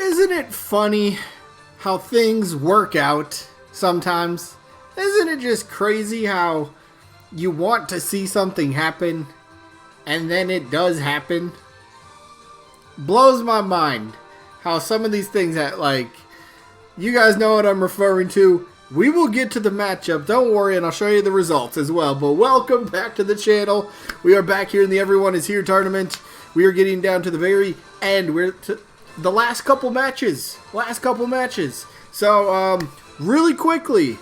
Isn't it funny how things work out sometimes? Isn't it just crazy how you want to see something happen and then it does happen? Blows my mind how some of these things that, like, you guys know what I'm referring to. We will get to the matchup, don't worry, and I'll show you the results as well. But welcome back to the channel. We are back here in the Everyone Is Here tournament. We are getting down to the very end. We're to the last couple matches. So, really quickly,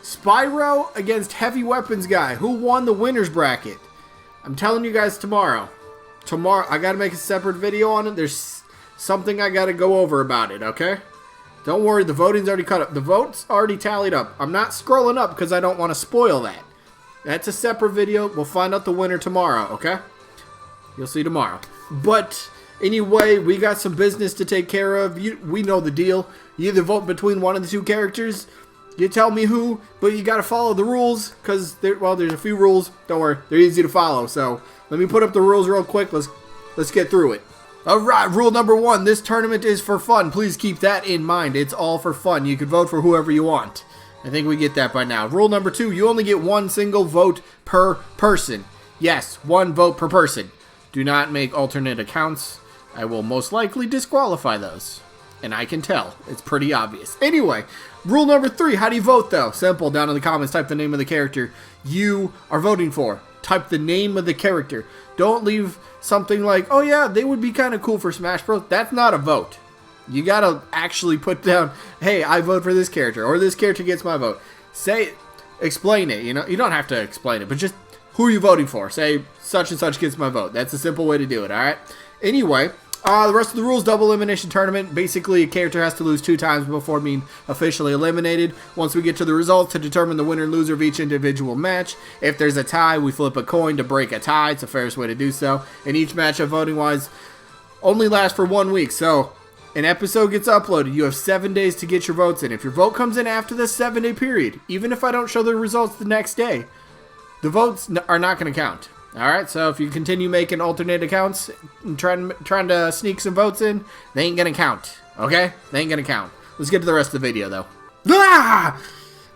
Spyro against Heavy Weapons Guy. Who won the winner's bracket? I'm telling you guys tomorrow. Tomorrow, I gotta make a separate video on it. There's something I gotta go over about it, okay? Don't worry, the voting's already cut up. The votes already tallied up. I'm not scrolling up because I don't want to spoil that. That's a separate video. We'll find out the winner tomorrow, okay? You'll see tomorrow. But anyway, we got some business to take care of. We know the deal. You either vote between one of the two characters. You tell me who, but you got to follow the rules because, well, there's a few rules. Don't worry, they're easy to follow. So let me put up the rules real quick. Let's get through it. Alright, rule number 1, this tournament is for fun. Please keep that in mind. It's all for fun. You can vote for whoever you want. I think we get that by now. Rule number 2, you only get one single vote per person. Yes, one vote per person. Do not make alternate accounts. I will most likely disqualify those. And I can tell. It's pretty obvious. Anyway, rule number 3, how do you vote though? Simple, down in the comments, type the name of the character you are voting for. Type the name of the character. Don't leave something like, oh yeah, they would be kind of cool for Smash Bros. That's not a vote. You gotta actually put down, hey, I vote for this character, or this character gets my vote. Explain it, you know? You don't have to explain it, but just who are you voting for? Say, such and such gets my vote. That's a simple way to do it, alright? Anyway, the rest of the rules, double elimination tournament. Basically, a character has to lose 2 times before being officially eliminated. Once we get to the results to determine the winner and loser of each individual match. If there's a tie, we flip a coin to break a tie. It's the fairest way to do so. And each matchup, voting-wise, only lasts for 1 week. So, an episode gets uploaded. You have 7 days to get your votes in. If your vote comes in after the 7-day period, even if I don't show the results the next day, the votes are not going to count. Alright, so if you continue making alternate accounts and trying to sneak some votes in, they ain't gonna count. Okay? They ain't gonna count. Let's get to the rest of the video, though. Ah!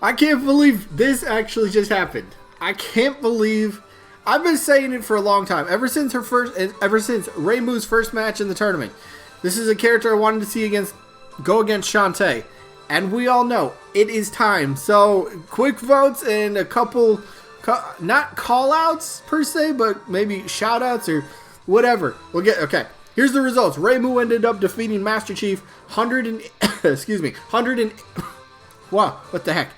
I can't believe this actually just happened. I can't believe... I've been saying it for a long time. Ever since Reimu's first match in the tournament. This is a character I wanted to see go against Shantae. And we all know, it is time. So, quick votes and a couple... not call-outs per se, but maybe shout-outs or whatever. Okay, here's the results. Reimu ended up defeating Master Chief 100 wow, what the heck?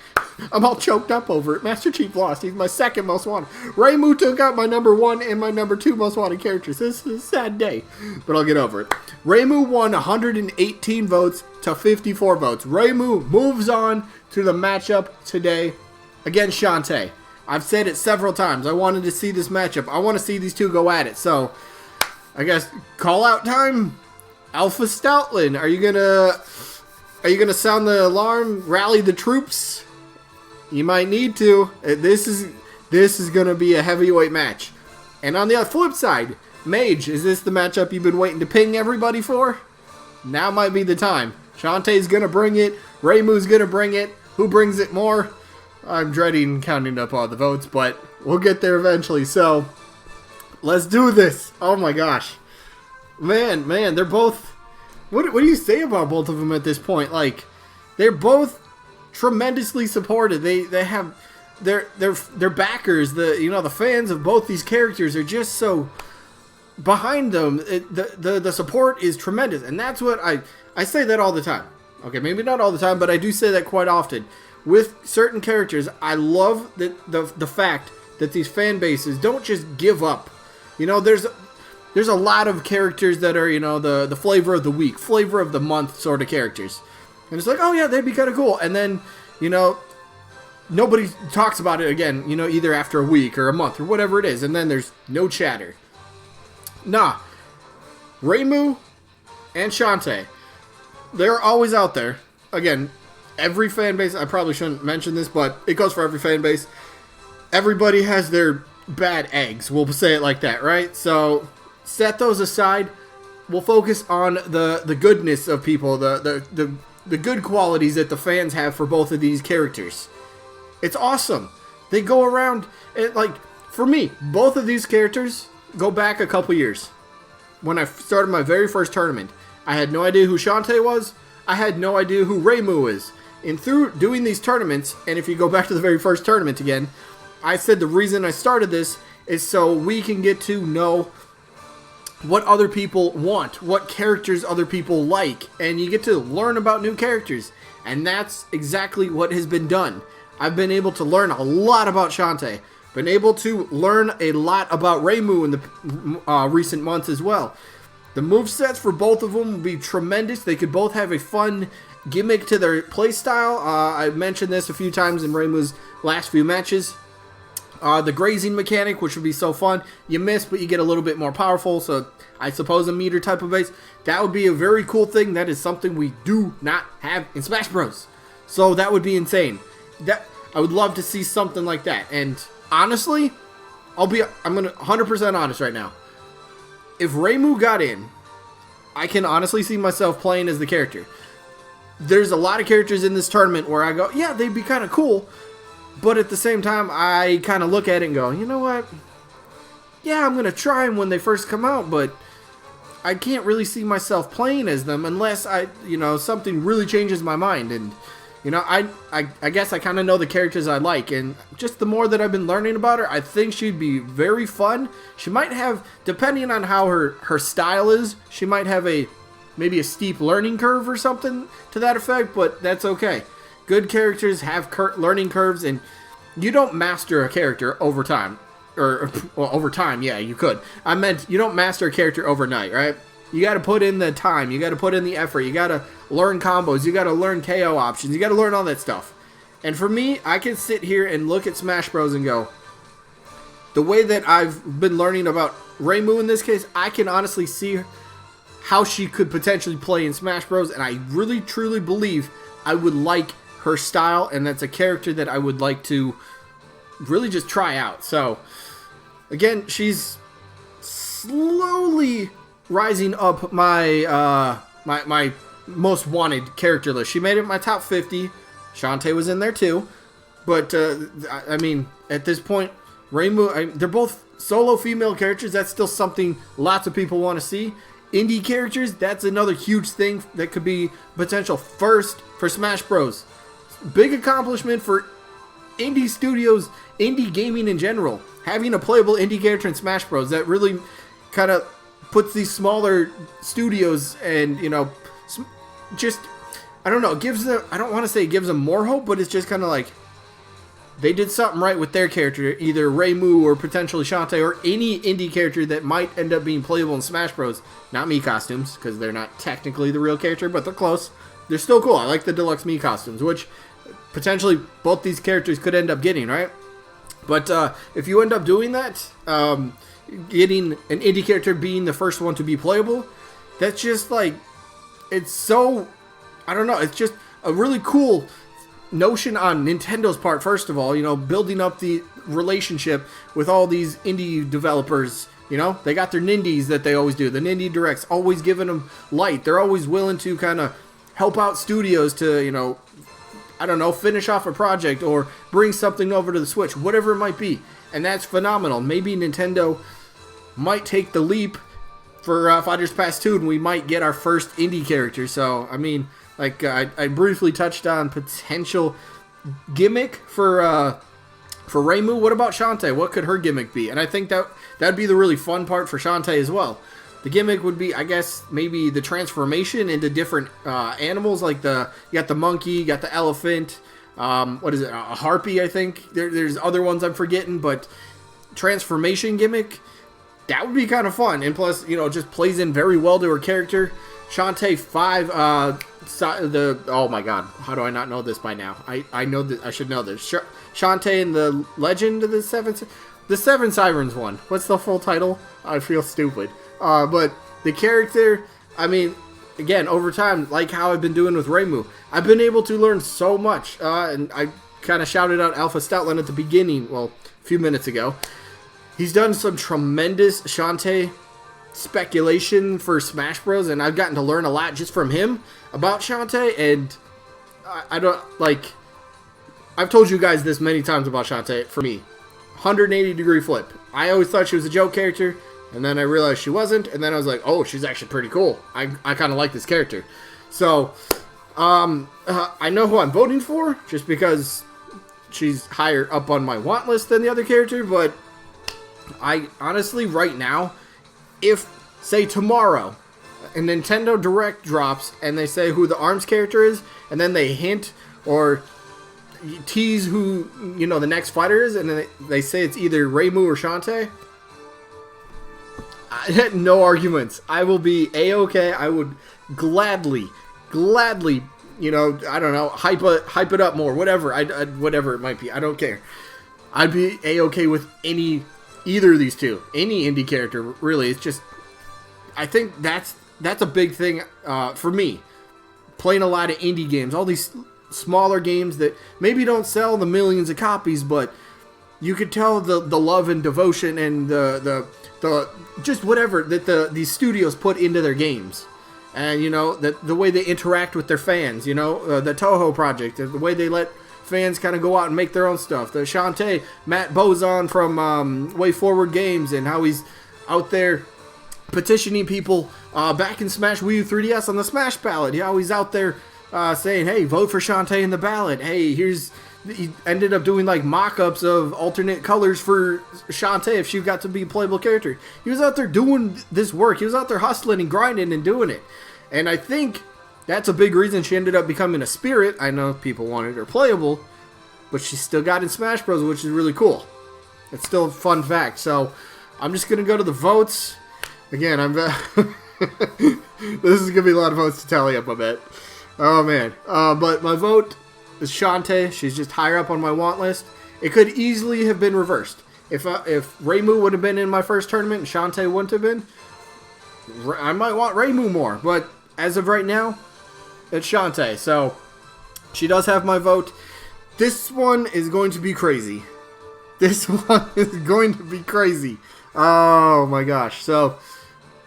I'm all choked up over it. Master Chief lost. He's my second most wanted. Reimu took out my number 1 and my number 2 most wanted characters. This is a sad day, but I'll get over it. Reimu won 118 votes to 54 votes. Reimu moves on to the matchup today against Shantae. I've said it several times. I wanted to see this matchup. I want to see these two go at it. So, I guess call out time. Alpha Stoutland, are you gonna sound the alarm? Rally the troops? You might need to. This is gonna be a heavyweight match. And on the flip side, Mage, is this the matchup you've been waiting to ping everybody for? Now might be the time. Shantae's gonna bring it. Reimu's gonna bring it. Who brings it more? I'm dreading counting up all the votes, but we'll get there eventually. So, let's do this. Oh my gosh. Man, they're both... What do you say about both of them at this point? Like, they're both tremendously supported. They have... Their backers, the fans of both these characters are just so behind them. The support is tremendous. And that's what I say that all the time. Okay, maybe not all the time, but I do say that quite often. With certain characters, I love the fact that these fan bases don't just give up. You know, there's a lot of characters that are, the flavor of the week, flavor of the month sort of characters. And it's like, oh yeah, that'd be kind of cool. And then, nobody talks about it again, either after a week or a month or whatever it is. And then there's no chatter. Nah. Reimu and Shantae, they're always out there. Again, every fan base, I probably shouldn't mention this, but it goes for every fan base. Everybody has their bad eggs, we'll say it like that, right? So, set those aside. we'll focus on the goodness of people, the good qualities that the fans have for both of these characters. It's awesome. They go around, like, for me, both of these characters go back a couple years. When I started my very first tournament, I had no idea who Shantae was. I had no idea who Reimu is. And through doing these tournaments, and if you go back to the very first tournament again, I said the reason I started this is so we can get to know what other people want, what characters other people like, and you get to learn about new characters. And that's exactly what has been done. I've been able to learn a lot about Shantae, been able to learn a lot about Reimu in the recent months as well. The movesets for both of them will be tremendous. They could both have a fun gimmick to their playstyle. I mentioned this a few times in Reimu's last few matches. The grazing mechanic, which would be so fun. You miss, but you get a little bit more powerful, so I suppose a meter type of base. That would be a very cool thing. That is something we do not have in Smash Bros. So that would be insane. I would love to see something like that. And honestly, I'm gonna 100% honest right now. If Reimu got in, I can honestly see myself playing as the character. There's a lot of characters in this tournament where I go, yeah, they'd be kind of cool. But at the same time, I kind of look at it and go, you know what? Yeah, I'm going to try them when they first come out, but I can't really see myself playing as them unless something really changes my mind. And, I guess I kind of know the characters I like. And just the more that I've been learning about her, I think she'd be very fun. She might have, depending on how her style is, she might have maybe a steep learning curve or something to that effect, but that's okay. Good characters have learning curves, and you don't master a character over time. Over time, yeah, you could. I meant you don't master a character overnight, right? You got to put in the time. You got to put in the effort. You got to learn combos. You got to learn KO options. You got to learn all that stuff. And for me, I can sit here and look at Smash Bros. And go, the way that I've been learning about Reimu in this case, I can honestly see how she could potentially play in Smash Bros. And I really, truly believe I would like her style, and that's a character that I would like to really just try out. So, again, she's slowly rising up my my most wanted character list. She made it my top 50. Shantae was in there too. But, I mean, at this point, Reimu, they're both solo female characters. That's still something lots of people want to see. Indie characters, that's another huge thing that could be potential first for Smash Bros. Big accomplishment for indie studios, indie gaming in general. Having a playable indie character in Smash Bros. That really kind of puts these smaller studios and, just, I don't know, gives them, I don't want to say it gives them more hope, but it's just kind of like, they did something right with their character, either Reimu or potentially Shantae or any indie character that might end up being playable in Smash Bros. Not Mii costumes, because they're not technically the real character, but they're close. They're still cool. I like the deluxe Mii costumes, which potentially both these characters could end up getting, right? But if you end up doing that, getting an indie character being the first one to be playable, that's just like, it's so, I don't know, it's just a really cool notion on Nintendo's part, first of all, building up the relationship with all these indie developers. They got their Nindies that they always do. The Nindie Directs, always giving them light. They're always willing to kind of help out studios to, I don't know, finish off a project or bring something over to the Switch, whatever it might be. And that's phenomenal. Maybe Nintendo might take the leap for Fighters Pass 2 and we might get our first indie character. So, I mean, like I briefly touched on potential gimmick for Reimu. What about Shantae? What could her gimmick be? And I think that'd be the really fun part for Shantae as well. The gimmick would be, I guess, maybe the transformation into different animals. Like you got the monkey, you got the elephant. What is it? A harpy, I think. There's other ones I'm forgetting, but transformation gimmick, that would be kind of fun. And plus, just plays in very well to her character. Shantae 5, oh my god, how do I not know this by now? I know that I should know this. Shantae and the Legend of the Seven Sirens one. What's the full title? I feel stupid. But the character, I mean, again, over time, like how I've been doing with Reimu, I've been able to learn so much. And I kind of shouted out Alpha Stoutland at the beginning, well, a few minutes ago. He's done some tremendous Shantae speculation for Smash Bros. And I've gotten to learn a lot just from him about Shantae. And I don't, like, I've told you guys this many times about Shantae. For me, 180-degree flip. I always thought she was a joke character, and then I realized she wasn't, and then I was like, oh, she's actually pretty cool. I kind of like this character. So, I know who I'm voting for, just because she's higher up on my want list than the other character, but I honestly, right now, if, say, tomorrow, a Nintendo Direct drops, and they say who the ARMS character is, and then they hint or tease who, you know, the next fighter is, and then they say it's either Reimu or Shantae, no arguments. I will be A-okay. I would gladly, you know, I don't know, hype it up more, whatever, whatever it might be. I don't care. I'd be A-okay with either of these two, any indie character, really. It's just, I think that's a big thing for me. Playing a lot of indie games, all these smaller games that maybe don't sell the millions of copies, but you could tell the love and devotion and the just whatever that these studios put into their games. And, you know, the way they interact with their fans, you know, the Toho project, the way they let fans kind of go out and make their own stuff. The Shantae, Matt Bozon from Way Forward Games, and how he's out there petitioning people back in Smash Wii U 3DS on the Smash ballot. How he's out there saying, hey, vote for Shantae in the ballot. Hey, he ended up doing like mock-ups of alternate colors for Shantae if she got to be a playable character. He was out there doing this work. He was out there hustling and grinding and doing it. And I think that's a big reason she ended up becoming a spirit. I know people wanted her playable, but she still got in Smash Bros, which is really cool. It's still a fun fact. So I'm just going to go to the votes. Again, this is going to be a lot of votes to tally up, I bet. Oh, man. But my vote is Shantae. She's just higher up on my want list. It could easily have been reversed. If Reimu would have been in my first tournament and Shantae wouldn't have been, I might want Reimu more. But as of right now, it's Shantae. So she does have my vote. This one is going to be crazy. This one is going to be crazy. Oh, my gosh. So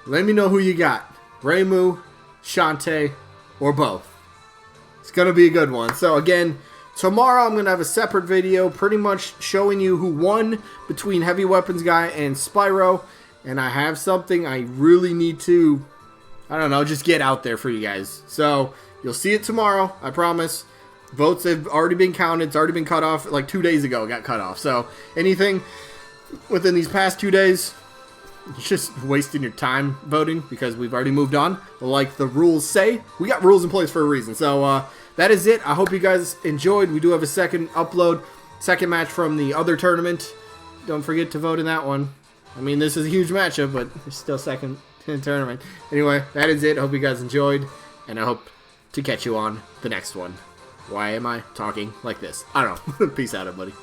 let me know who you got. Reimu, Shantae, or both. It's going to be a good one. So again, tomorrow I'm going to have a separate video pretty much showing you who won between Heavy Weapons Guy and Spyro. And I have something I really need to, I don't know, just get out there for you guys. So you'll see it tomorrow, I promise. Votes have already been counted. It's already been cut off. Like 2 days ago it got cut off. So anything within these past 2 days, it's just wasting your time voting because we've already moved on. Like the rules say, we got rules in place for a reason. So that is it. I hope you guys enjoyed. We do have a second upload, second match from the other tournament. Don't forget to vote in that one. I mean, this is a huge matchup, but it's still second in the tournament. Anyway, that is it. I hope you guys enjoyed, and I hope to catch you on the next one. Why am I talking like this? I don't know. Peace out, everybody.